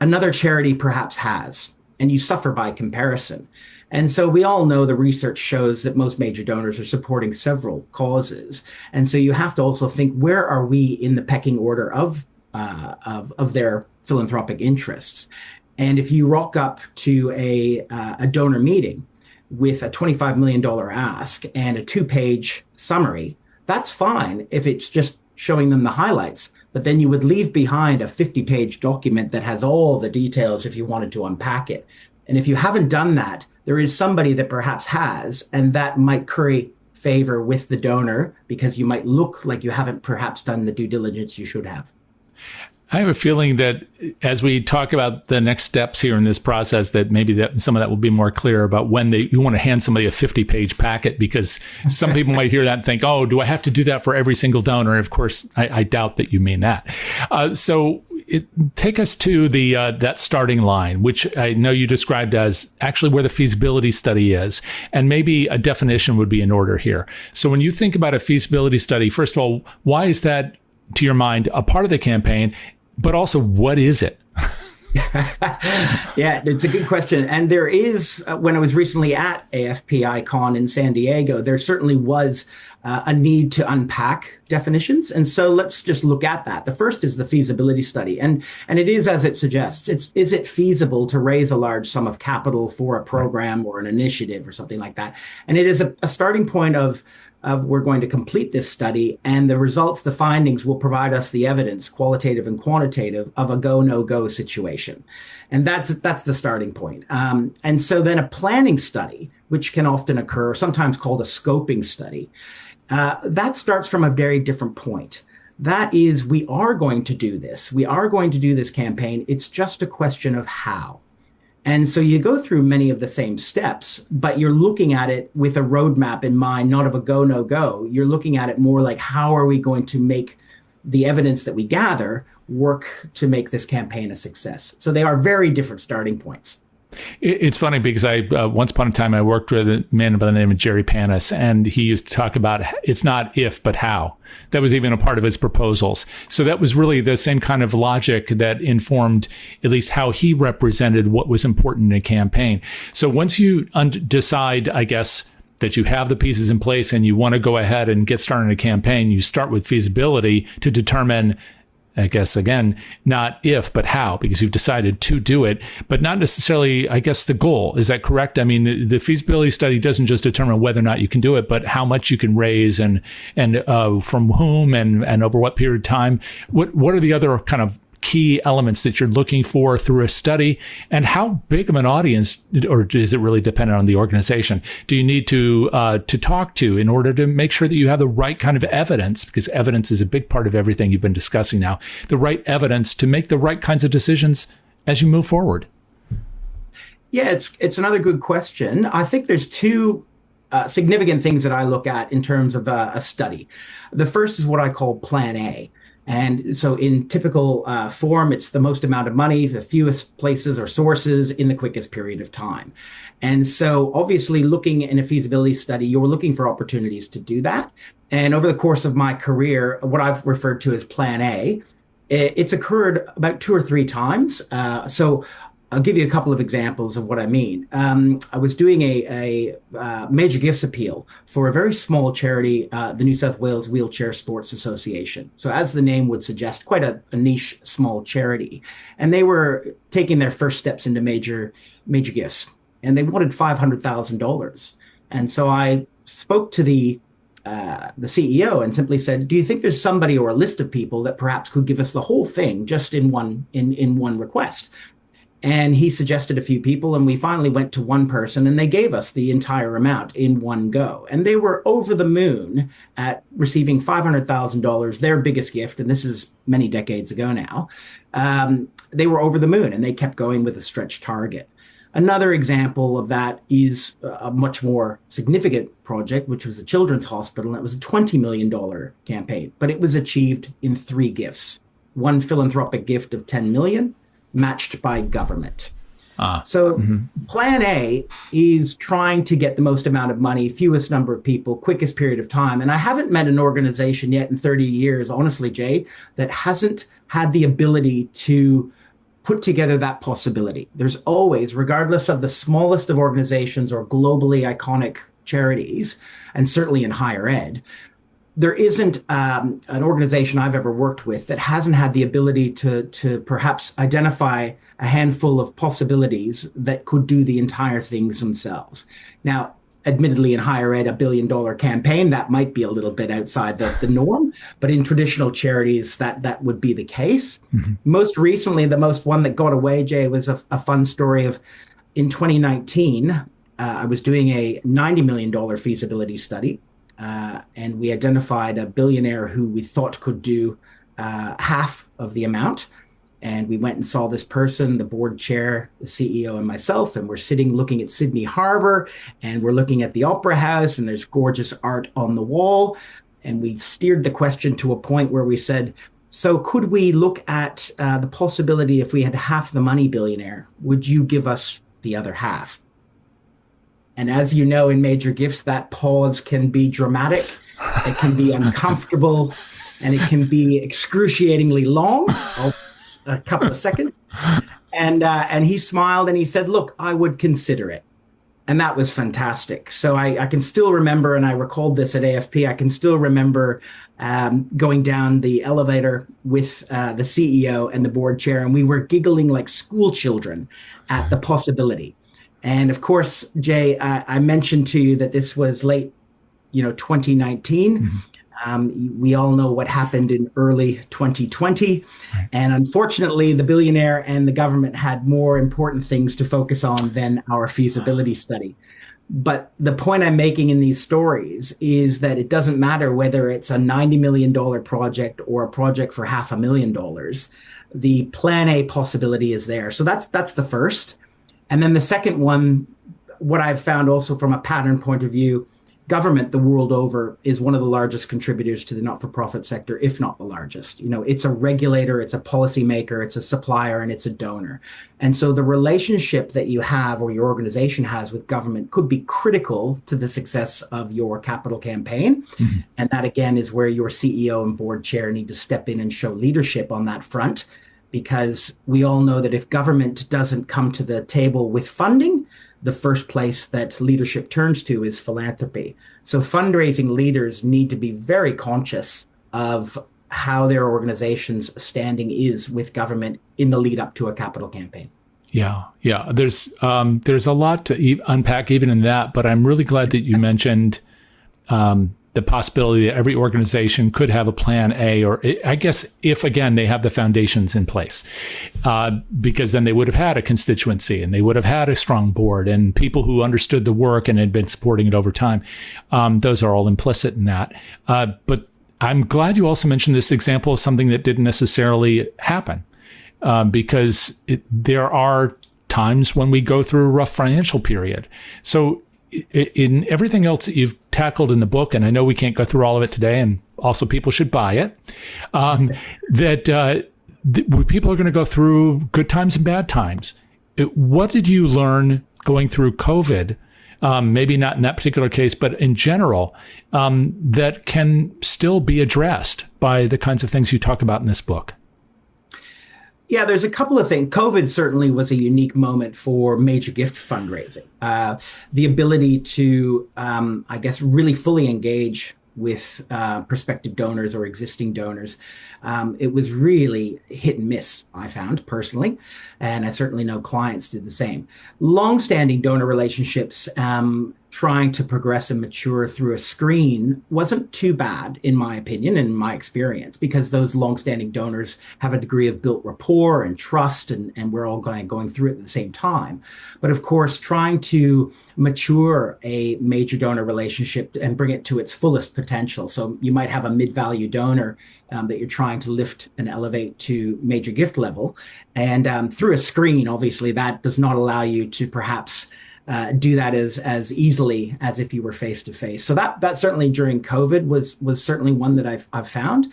another charity perhaps has, and you suffer by comparison. And so we all know the research shows that most major donors are supporting several causes. And so you have to also think, where are we in the pecking order of their philanthropic interests? And if you rock up to a donor meeting with a $25 million ask and a 2-page summary, that's fine if it's just showing them the highlights. But then you would leave behind a 50-page document that has all the details if you wanted to unpack it. And if you haven't done that, there is somebody that perhaps has, and that might curry favor with the donor because you might look like you haven't perhaps done the due diligence you should have. I have a feeling that as we talk about the next steps here in this process, that maybe that some of that will be more clear about when you want to hand somebody a 50-page packet, because some people might hear that and think, oh, do I have to do that for every single donor? Of course, I doubt that you mean that. So take us to the that starting line, which I know you described as actually where the feasibility study is, and maybe a definition would be in order here. So when you think about a feasibility study, first of all, why is that, to your mind, a part of the campaign, but also what is it? Yeah, it's a good question. And there is, when I was recently at AFPI Con in San Diego, there certainly was a need to unpack definitions. And so let's just look at that. The first is the feasibility study. And it is as it suggests. Is it feasible to raise a large sum of capital for a program or an initiative or something like that? And it is a starting point of we're going to complete this study, and the results, the findings will provide us the evidence, qualitative and quantitative, of a go, no go situation. And that's the starting point. And so then a planning study, which can often occur, sometimes called a scoping study, that starts from a very different point. That is, we are going to do this. We are going to do this campaign. It's just a question of how. And so you go through many of the same steps, but you're looking at it with a roadmap in mind, not of a go, no go. You're looking at it more like, how are we going to make the evidence that we gather work to make this campaign a success? So they are very different starting points. It's funny because once upon a time I worked with a man by the name of Jerry Panis, and he used to talk about it's not if, but how. That was even a part of his proposals. So that was really the same kind of logic that informed at least how he represented what was important in a campaign. So once you decide, I guess, that you have the pieces in place and you want to go ahead and get started in a campaign, you start with feasibility to determine, I guess, again, not if, but how, because you've decided to do it, but not necessarily, I guess, the goal. Is that correct? I mean, the feasibility study doesn't just determine whether or not you can do it, but how much you can raise and from whom and over what period of time. What are the other kind of key elements that you're looking for through a study, and how big of an audience, or is it really dependent on the organization, do you need to talk to in order to make sure that you have the right kind of evidence? Because evidence is a big part of everything you've been discussing now, the right evidence to make the right kinds of decisions as you move forward. Yeah, it's another good question. I think there's two significant things that I look at in terms of a study. The first is what I call Plan A. And so in typical form, it's the most amount of money, the fewest places or sources in the quickest period of time. And so obviously looking in a feasibility study, you're looking for opportunities to do that. And over the course of my career, what I've referred to as Plan A, it's occurred about 2 or 3 times. So I'll give you a couple of examples of what I mean. I was doing a major gifts appeal for a very small charity, the New South Wales Wheelchair Sports Association. So as the name would suggest, quite a niche, small charity. And they were taking their first steps into major gifts. And they wanted $500,000. And so I spoke to the CEO and simply said, do you think there's somebody or a list of people that perhaps could give us the whole thing just in one request? And he suggested a few people, and we finally went to one person, and they gave us the entire amount in one go. And they were over the moon at receiving $500,000, their biggest gift, and this is many decades ago now. They were over the moon, and they kept going with a stretch target. Another example of that is a much more significant project, which was a children's hospital, and it was a $20 million campaign, but it was achieved in 3 gifts. One philanthropic gift of $10 million, matched by government. Plan A is trying to get the most amount of money, fewest number of people, quickest period of time. And I haven't met an organization yet in 30 years, honestly, Jay, that hasn't had the ability to put together that possibility. There's always, regardless of the smallest of organizations or globally iconic charities, and certainly in higher ed, there isn't an organization I've ever worked with that hasn't had the ability to perhaps identify a handful of possibilities that could do the entire things themselves. Now, admittedly, in higher ed, $1 billion campaign, that might be a little bit outside the norm, but in traditional charities, that would be the case. Mm-hmm. Most recently, the most one that got away, Jay, was a fun story of in 2019, I was doing a $90 million feasibility study. And we identified a billionaire who we thought could do half of the amount. And we went and saw this person, the board chair, the CEO, and myself, and we're sitting looking at Sydney Harbor, and we're looking at the Opera House, and there's gorgeous art on the wall. And we steered the question to a point where we said, So could we look at the possibility if we had half the money, billionaire, would you give us the other half? And as you know, in major gifts, that pause can be dramatic, it can be uncomfortable, and it can be excruciatingly long, a couple of seconds. And he smiled and he said, look, I would consider it. And that was fantastic. So I can still remember, and I recalled this at AFP, I can still remember going down the elevator with the CEO and the board chair, and we were giggling like school children at the possibility. And of course, Jay, I mentioned to you that this was late, 2019. Mm-hmm. We all know what happened in early 2020. Right. And unfortunately, the billionaire and the government had more important things to focus on than our feasibility study. But the point I'm making in these stories is that it doesn't matter whether it's a $90 million project or a project for $500,000. The plan A possibility is there. So that's the first. And then the second one, what I've found also from a pattern point of view, government the world over is one of the largest contributors to the not-for-profit sector, if not the largest. It's a regulator, it's a policymaker, it's a supplier, and it's a donor. And so the relationship that you have or your organization has with government could be critical to the success of your capital campaign. Mm-hmm. And that, again, is where your CEO and board chair need to step in and show leadership on that front. Because we all know that if government doesn't come to the table with funding, the first place that leadership turns to is philanthropy. So fundraising leaders need to be very conscious of how their organization's standing is with government in the lead up to a capital campaign. Yeah. There's a lot to unpack even in that, but I'm really glad that you mentioned the possibility that every organization could have a plan A, or I guess if, again, they have the foundations in place, because then they would have had a constituency and they would have had a strong board and people who understood the work and had been supporting it over time. Those are all implicit in that. But I'm glad you also mentioned this example of something that didn't necessarily happen, because there are times when we go through a rough financial period. So in everything else that you've tackled in the book, and I know we can't go through all of it today, and also people should buy it, people are going to go through good times and bad times. What did you learn going through COVID, maybe not in that particular case, but in general, that can still be addressed by the kinds of things you talk about in this book? Yeah, there's a couple of things. COVID certainly was a unique moment for major gift fundraising. The ability to, really fully engage with prospective donors or existing donors. It was really hit and miss, I found personally, and I certainly know clients did the same. Long-standing donor relationships, trying to progress and mature through a screen wasn't too bad, in my opinion and in my experience, because those long-standing donors have a degree of built rapport and trust, and we're all going through it at the same time. But of course, trying to mature a major donor relationship and bring it to its fullest potential. So you might have a mid-value donor that you're trying to lift and elevate to major gift level. And through a screen, obviously, that does not allow you to perhaps do that as easily as if you were face to face. So that certainly during COVID was certainly one that I've found.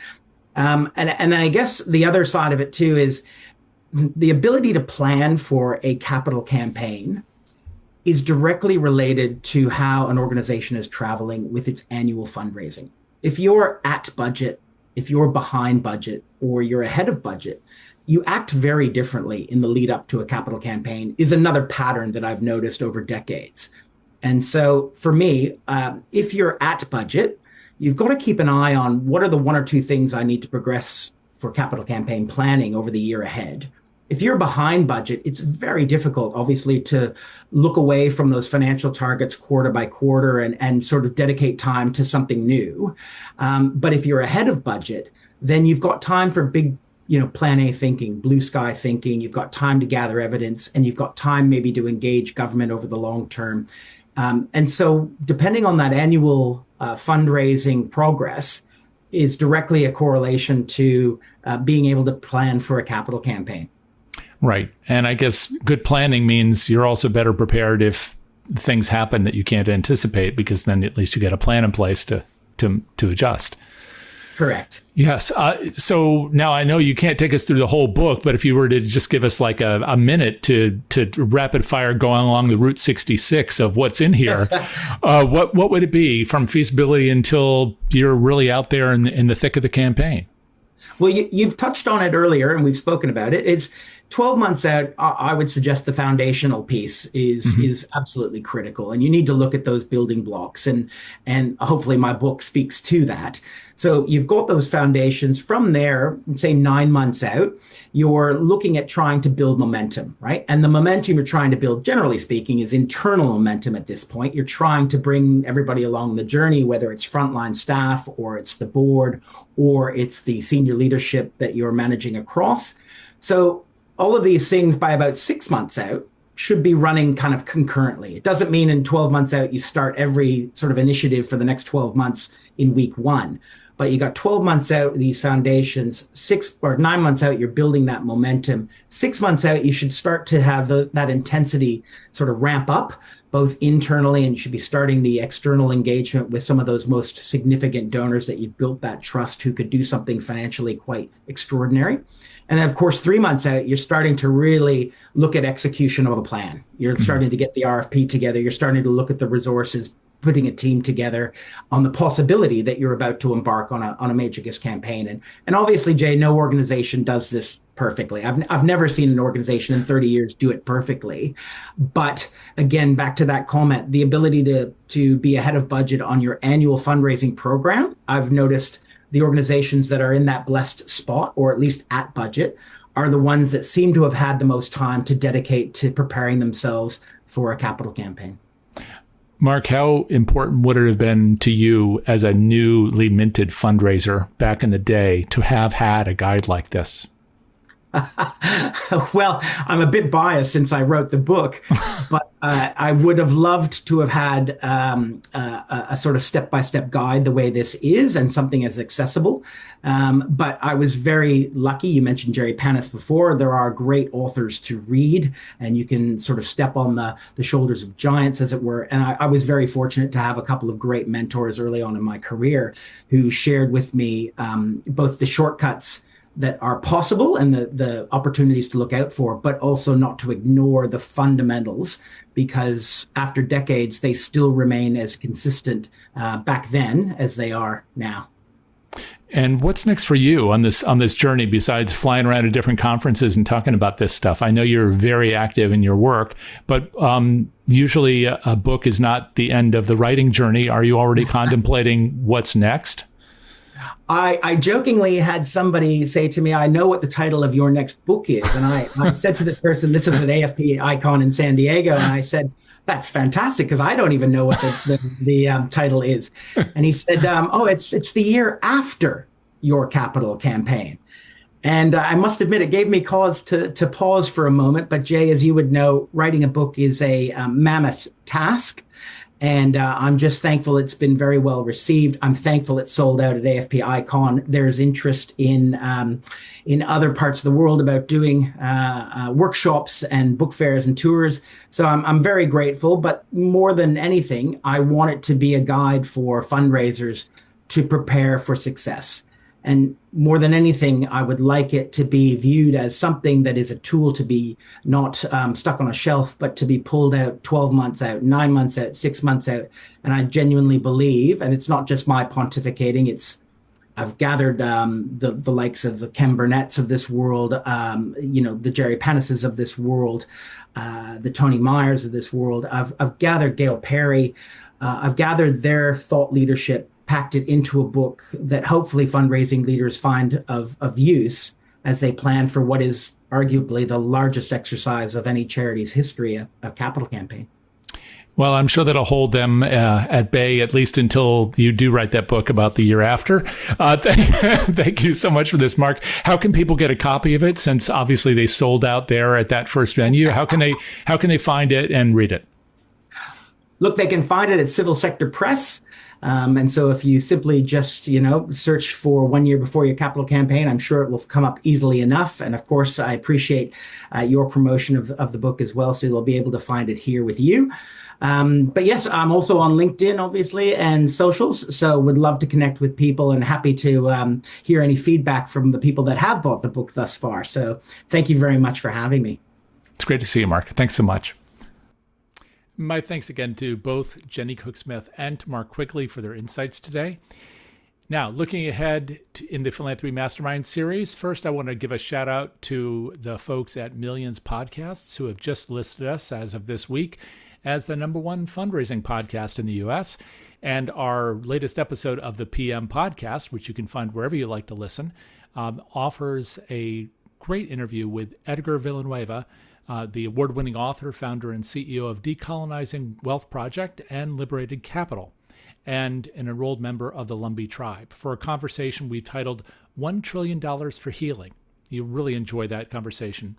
And then I guess the other side of it too is the ability to plan for a capital campaign is directly related to how an organization is traveling with its annual fundraising. If you're at budget, if you're behind budget, or you're ahead of budget, you act very differently in the lead up to a capital campaign is another pattern that I've noticed over decades. And so for me, if you're at budget, you've got to keep an eye on what are the one or two things I need to progress for capital campaign planning over the year ahead. If you're behind budget, it's very difficult, obviously, to look away from those financial targets quarter by quarter and sort of dedicate time to something new. But if you're ahead of budget, then you've got time for big, plan A thinking, blue sky thinking. You've got time to gather evidence, and you've got time maybe to engage government over the long term. And so depending on that annual fundraising progress is directly a correlation to being able to plan for a capital campaign. Right. And I guess good planning means you're also better prepared if things happen that you can't anticipate, because then at least you get a plan in place to adjust. Correct. Yes. So now I know you can't take us through the whole book, but if you were to just give us like a minute to rapid fire going along the Route 66 of what's in here, what would it be from feasibility until you're really out there in the thick of the campaign? Well, you've touched on it earlier, and we've spoken about it. It's 12 months out. I would suggest the foundational piece is absolutely critical, and you need to look at those building blocks, and hopefully my book speaks to that. So you've got those foundations. From there, say 9 months out, you're looking at trying to build momentum, right? And the momentum you're trying to build, generally speaking, is internal momentum at this point. You're trying to bring everybody along the journey, whether it's frontline staff or it's the board or it's the senior leadership that you're managing across. So all of these things by about 6 months out should be running kind of concurrently. It doesn't mean in 12 months out, you start every sort of initiative for the next 12 months in week one. But you got 12 months out, these foundations, 6 or 9 months out, you're building that momentum. 6 months out, you should start to have that intensity sort of ramp up, both internally, and you should be starting the external engagement with some of those most significant donors that you've built that trust who could do something financially quite extraordinary. And then, of course, 3 months out, you're starting to really look at execution of a plan. You're starting to get the RFP together. You're starting to look at the resources, putting a team together on the possibility that you're about to embark on a major gifts campaign. And obviously, Jay, no organization does this perfectly. I've never seen an organization in 30 years do it perfectly. But again, back to that comment, the ability to be ahead of budget on your annual fundraising program, I've noticed the organizations that are in that blessed spot, or at least at budget, are the ones that seem to have had the most time to dedicate to preparing themselves for a capital campaign. Mark, how important would it have been to you as a newly minted fundraiser back in the day to have had a guide like this? Well, I'm a bit biased since I wrote the book, but I would have loved to have had a sort of step-by-step guide the way this is, and something as accessible. But I was very lucky. You mentioned Jerry Panis before. There are great authors to read, and you can sort of step on the shoulders of giants, as it were. And I was very fortunate to have a couple of great mentors early on in my career who shared with me both the shortcuts that are possible and the opportunities to look out for, but also not to ignore the fundamentals, because after decades, they still remain as consistent back then as they are now. And what's next for you on this journey besides flying around to different conferences and talking about this stuff? I know you're very active in your work, but usually a book is not the end of the writing journey. Are you already contemplating what's next? I jokingly had somebody say to me, I know what the title of your next book is. And I said to this person, this is an AFP icon in San Diego. And I said, that's fantastic, because I don't even know what the title is. And he said, it's the year after your capital campaign. And I must admit, it gave me cause to pause for a moment. But Jay, as you would know, writing a book is a mammoth task. And I'm just thankful it's been very well received. I'm thankful it's sold out at AFP Icon. There's interest in other parts of the world about doing workshops and book fairs and tours. So I'm very grateful. But more than anything, I want it to be a guide for fundraisers to prepare for success. And more than anything, I would like it to be viewed as something that is a tool to be not stuck on a shelf, but to be pulled out 12 months out, 9 months out, 6 months out. And I genuinely believe, and it's not just my pontificating, I've gathered the likes of the Ken Burnett's of this world, the Jerry Panises of this world, the Tony Myers of this world. I've gathered Gail Perry. I've gathered their thought leadership, packed it into a book that hopefully fundraising leaders find of use as they plan for what is arguably the largest exercise of any charity's history, a capital campaign. Well, I'm sure that'll hold them at bay, at least until you do write that book about the year after. Thank you so much for this, Mark. How can people get a copy of it, since obviously they sold out there at that first venue? How can they find it and read it? Look, they can find it at Civil Sector Press. And so if you simply just, search for 1 year before your capital campaign, I'm sure it will come up easily enough. And of course, I appreciate your promotion of the book as well, so you'll be able to find it here with you. But yes, I'm also on LinkedIn, obviously, and socials. So would love to connect with people and happy to hear any feedback from the people that have bought the book thus far. So thank you very much for having me. It's great to see you, Mark. Thanks so much. My thanks again to both Jenny Cooke Smith and to Mark Quigley for their insights today. Now, looking ahead in the Philanthropy Mastermind series, first I want to give a shout out to the folks at Millions Podcasts who have just listed us as of this week as the #1 fundraising podcast in the U.S. And our latest episode of the PM podcast, which you can find wherever you like to listen, offers a great interview with Edgar Villanueva, the award-winning author, founder, and CEO of Decolonizing Wealth Project and Liberated Capital, and an enrolled member of the Lumbee tribe, for a conversation we titled $1 Trillion for Healing. You'll really enjoy that conversation.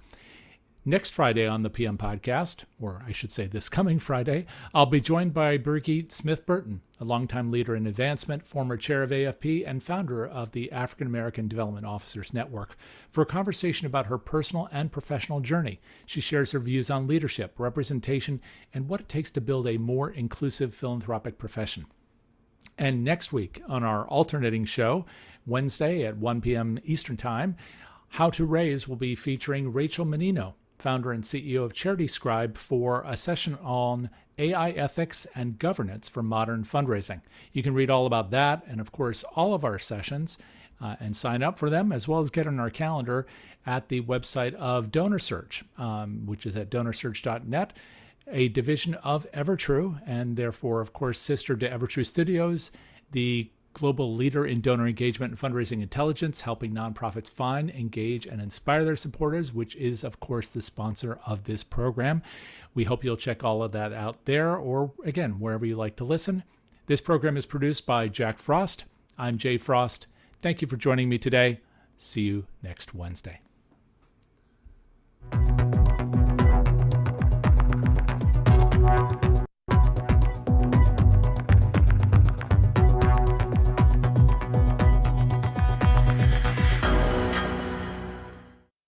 Next Friday on the PM podcast, or I should say this coming Friday, I'll be joined by Birgit Smith-Burton, a longtime leader in advancement, former chair of AFP, and founder of the African American Development Officers Network, for a conversation about her personal and professional journey. She shares her views on leadership, representation, and what it takes to build a more inclusive philanthropic profession. And next week on our alternating show, Wednesday at 1 p.m. Eastern Time, How to Raise will be featuring Rachel Menino, founder and CEO of Charity Scribe, for a session on AI ethics and governance for modern fundraising. You can read all about that and, of course, all of our sessions and sign up for them, as well as get on our calendar at the website of DonorSearch, which is at donorsearch.net, a division of Evertrue, and therefore, of course, sister to Evertrue Studios, the global leader in donor engagement and fundraising intelligence, helping nonprofits find, engage, and inspire their supporters, which is, of course, the sponsor of this program. We hope you'll check all of that out there, or, again, wherever you like to listen. This program is produced by Jack Frost. I'm Jay Frost. Thank you for joining me today. See you next Wednesday.